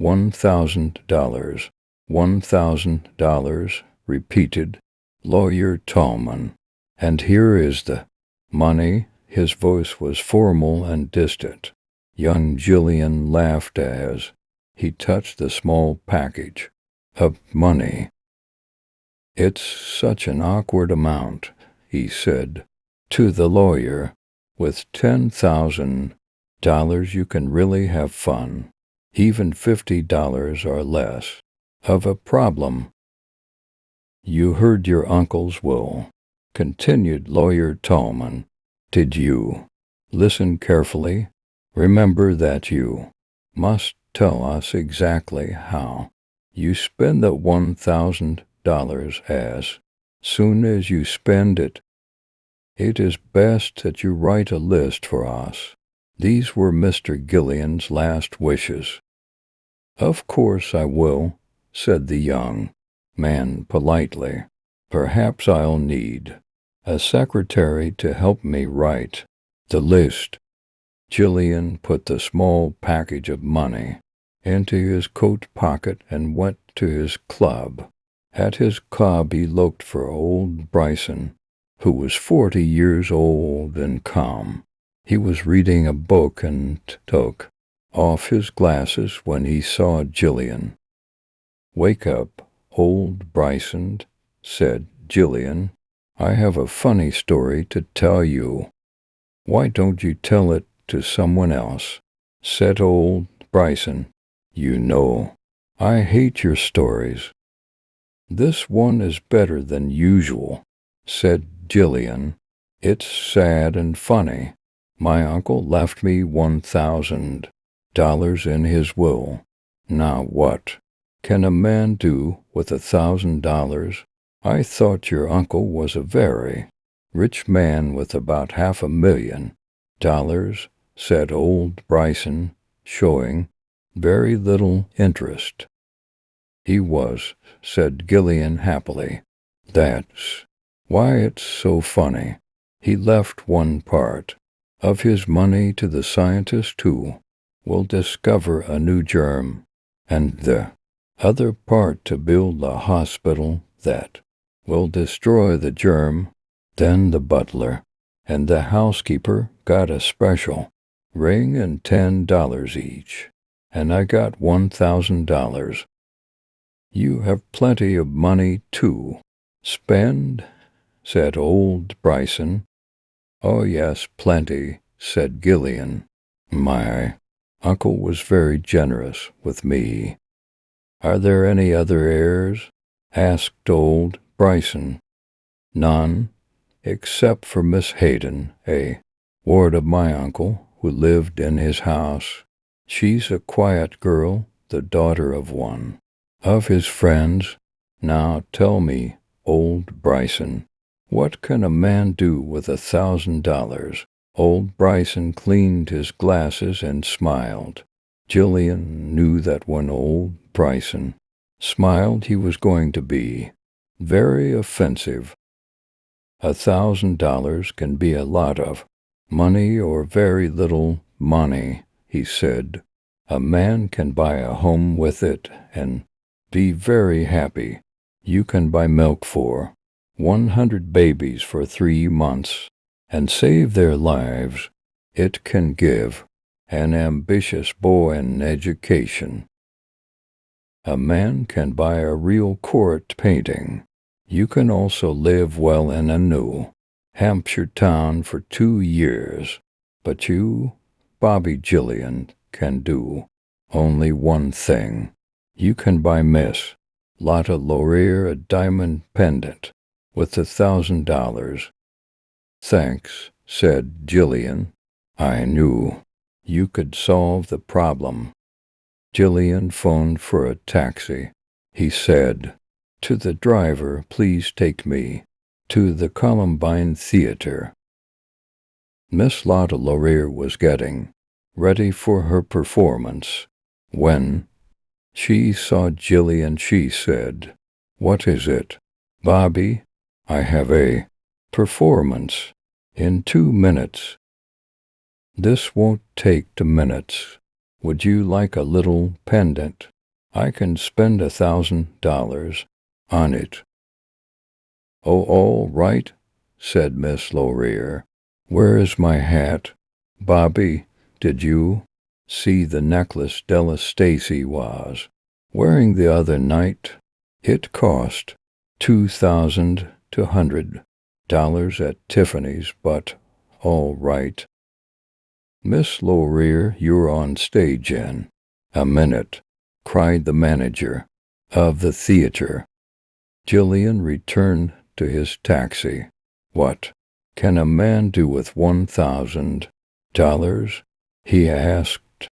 $1,000, $1,000, repeated Lawyer Tallman. And here is the money. His voice was formal and distant. Young Jillian laughed as he touched the small package of money. "It's such an awkward amount," he said to the lawyer. "With $10,000 you can really have fun. Even $50 or less of a problem." "You heard your uncle's will," continued Lawyer Tallman. "Did you listen carefully? Remember that you must tell us exactly how you spend the $1,000 as soon as you spend it. It is best that you write a list for us." These were Mr. Gillian's last wishes. "Of course I will," said the young man politely. "Perhaps I'll need a secretary to help me write the list." Jillian put the small package of money into his coat pocket and went to his club. At his club he looked for old Bryson, who was 40 years old and calm. He was reading a book and took off his glasses when he saw Jillian. "Wake up, old Bryson," said Jillian. "I have a funny story to tell you." "Why don't you tell it to someone else?" said old Bryson. "You know I hate your stories." "This one is better than usual," said Jillian. "It's sad and funny. My uncle left me $1,000 in his will. Now what can a man do with $1,000? I thought your uncle was a very rich man with about $500,000, said old Bryson, showing very little interest. "He was," said Gillian happily. "That's why it's so funny. He left one part of his money to the scientist who will discover a new germ, and the other part to build a hospital that will destroy the germ. Then the butler and the housekeeper got a special ring and $10 each, and I got $1,000. You have plenty of money to spend," said old Bryson. "Oh, yes, plenty," said Gillian. "My uncle was very generous with me." "Are there any other heirs?" asked old Bryson. "None, except for Miss Hayden, a ward of my uncle, who lived in his house. She's a quiet girl, the daughter of one of his friends. Now tell me, old Bryson, what can a man do with $1,000? Old Bryson cleaned his glasses and smiled. Jillian knew that when old Bryson smiled he was going to be very offensive. $1,000 can be a lot of money or very little money, he said. A man can buy a home with it and be very happy. You can buy milk for 100 babies for 3 months and save their lives. It can give an ambitious boy an education. A man can buy a real court painting. You can also live well in a New Hampshire town for 2 years. But you, Bobby Jillian, can do only one thing. You can buy Miss Lotta Laurier a diamond pendant with $1,000. "Thanks," said Jillian. "I knew you could solve the problem." Jillian phoned for a taxi. He said to the driver, "Please take me to the Columbine Theater." Miss Lotta Laurier was getting ready for her performance. When she saw Jillian, she said, "What is it, Bobby?" "I have a performance in 2 minutes." "This won't take 2 minutes. Would you like a little pendant I can spend $1,000 on it. Oh, all right, said Miss Laurier. Where is my hat? Bobby, did you see the necklace Della Stacy was wearing the other night? It cost $2,200 at Tiffany's, but all right. Miss Laurier, you're on stage in a minute, cried the manager of the theater. Jillian returned to his taxi. What can a man do with $1,000? he asked.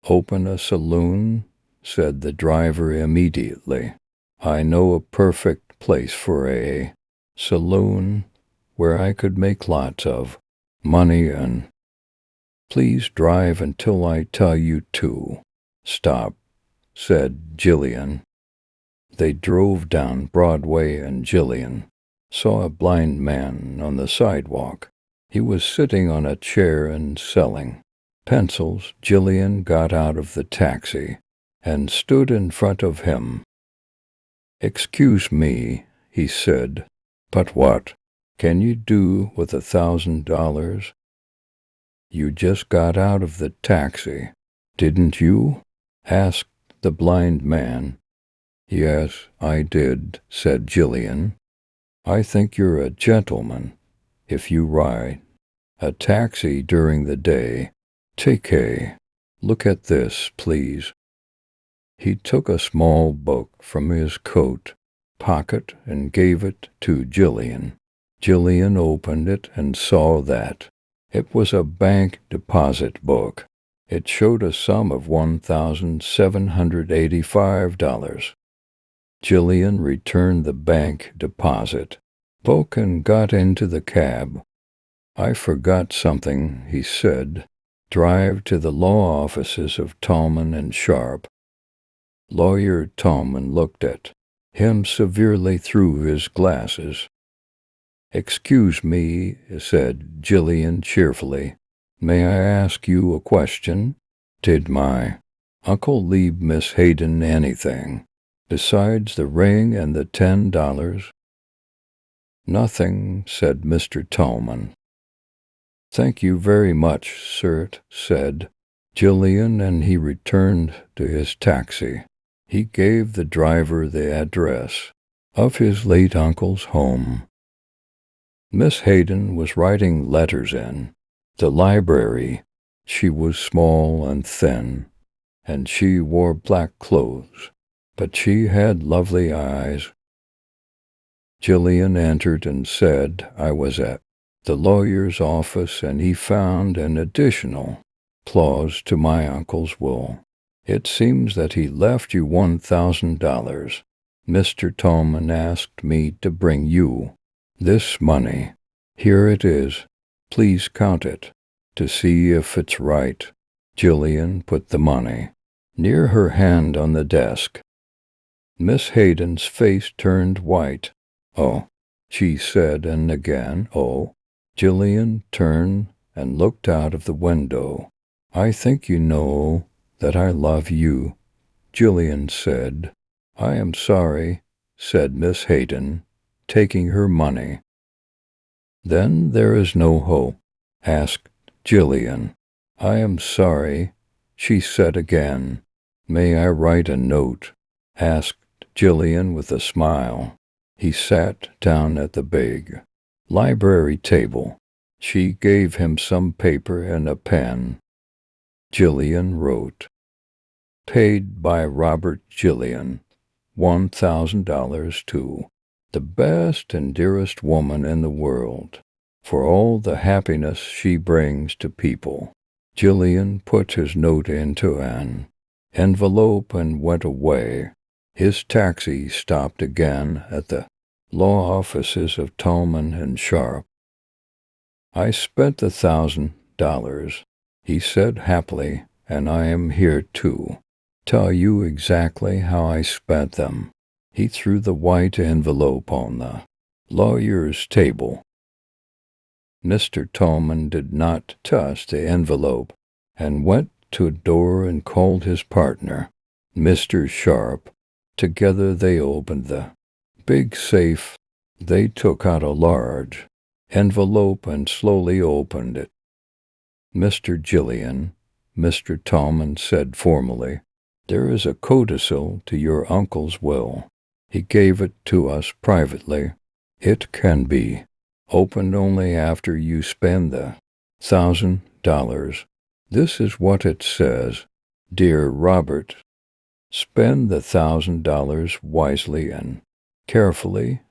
Open a saloon, said the driver immediately. I know a perfect place for a saloon where I could make lots of money and please drive until I tell you to stop, said Jillian. They drove down Broadway and Jillian saw a blind man on the sidewalk. He was sitting on a chair and selling pencils. Jillian got out of the taxi and stood in front of him. Excuse me, he said, but what can you do with $1,000? You just got out of the taxi, didn't you? Asked the blind man. Yes, I did, said Jillian. I think you're a gentleman if you ride a taxi during the day. Take a look at this, please. He took a small book from his coat pocket and gave it to Jillian. Jillian opened it and saw that it was a bank deposit book. It showed a sum of $1,785. Jillian returned the bank deposit book and got into the cab. I forgot something, he said. Drive to the law offices of Tallman and Sharp. Lawyer Tallman looked at him severely through his glasses. Excuse me, said Jillian cheerfully. May I ask you a question? Did my uncle leave Miss Hayden anything besides the ring and the $10? Nothing, said Mr. Tallman. Thank you very much, sir, said Jillian, and he returned to his taxi. He gave the driver the address of his late uncle's home. Miss Hayden was writing letters in the library. She was small and thin, and she wore black clothes, but she had lovely eyes. Jillian entered and said, I was at the lawyer's office, and he found an additional clause to my uncle's will. It seems that he left you $1,000. Mr. Tallman asked me to bring you this money. Here it is. Please count it to see if it's right. Jillian put the money near her hand on the desk. Miss Hayden's face turned white. Oh, she said, and again, oh. Jillian turned and looked out of the window. I think you know that I love you, Jillian said. I am sorry, said Miss Hayden, taking her money. Then there is no hope, asked Jillian. I am sorry, she said again. May I write a note? Asked Jillian with a smile. He sat down at the big library table. She gave him some paper and a pen. Jillian wrote, Paid by Robert Jillian, $1,000 to the best and dearest woman in the world, for all the happiness she brings to people. Jillian put his note into an envelope and went away. His taxi stopped again at the law offices of Tallman and Sharp. I spent $1,000, he said happily, and I am here to tell you exactly how I spent them. He threw the white envelope on the lawyer's table. Mr. Tallman did not touch the envelope and went to a door and called his partner. Mr. Sharp. Together they opened the big safe. They took out a large envelope and slowly opened it. Mr. Jillian, Mr. Tallman said formally, "There is a codicil to your uncle's will. He gave it to us privately. It can be opened only after you spend the $1,000. This is what it says. Dear Robert, spend the $1,000 wisely and carefully,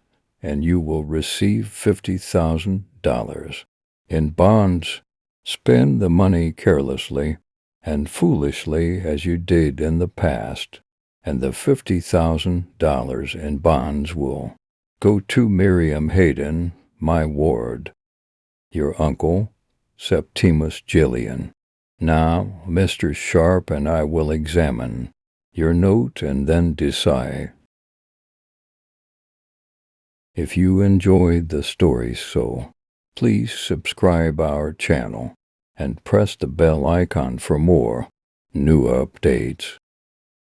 and you will receive $50,000 in bonds. Spend the money carelessly and foolishly as you did in the past, and the $50,000 in bonds will go to Miriam Hayden, my ward. Your uncle, Septimus Jillian." Now, Mr. Sharp and I will examine your note and then decide. If you enjoyed the story please subscribe our channel and press the bell icon for more new updates.